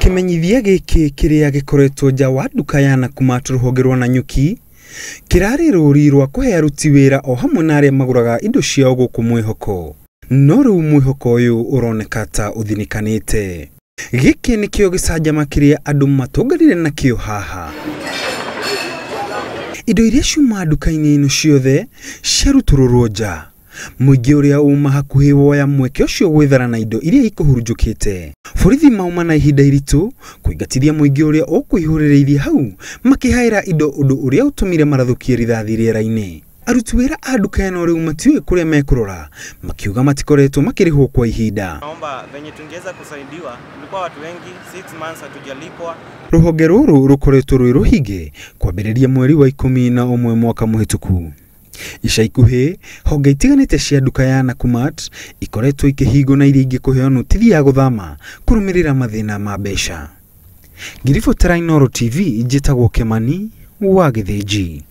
Kimenyithia giki kiria gikoretwo nja wa nduka ya Nakumatt rũhonge rwa Nanyuki kirari rũri rwa kuhe aruti wĩra o hamwe na aria maguraga indo ciao gũkũ Mwĩhoko. No rĩu Mwĩhoko ũyũ ũroneka ta ũthinikanĩte. Gĩkĩ nĩkĩo gĩcanjama kĩrĩa andũ matũnganire nakĩo haha. Indo iria ciuma nduka-inĩ ino ciothe ciarutũrũrwo nja. Mũingĩ ũrĩa uma hakuhĩ woya mweke ũcio gwĩthara na indo iria ikũhurunjũkĩte. Borithi mauma na ihinda iritũ kũingatithia mũingĩ ũrĩa ũkwĩhũrĩrĩirie hau makĩhaĩra indo ũndũ ũrĩa ũtũmire marathukie rithathi rĩera-inĩ. Aruti wĩra a nduka ĩno rĩu matiũĩ kũrĩa mekũrora, makiuga matikoretwo makĩrĩhwo kwa ihinda. Naomba venye tungeweza kusaidiwa, tulikuwa watu wengi 6 months hatujalipwa. Rũhonge rũrũ rũkoretwo rwĩ rũhinge kwambĩrĩria mweri wa 11 mwaka mũhĩtũku. Ica ikuhĩ honge itiganĩte cia nduka ya Nakumatt ikoretwo ikĩhingwo na iria ingĩ kũheo notithi ya gũthama kũrũmĩrĩra mathĩna ma mbeca. Ngiribotera Inooro TV njĩtagwo Kĩmani wa Gĩthĩnji.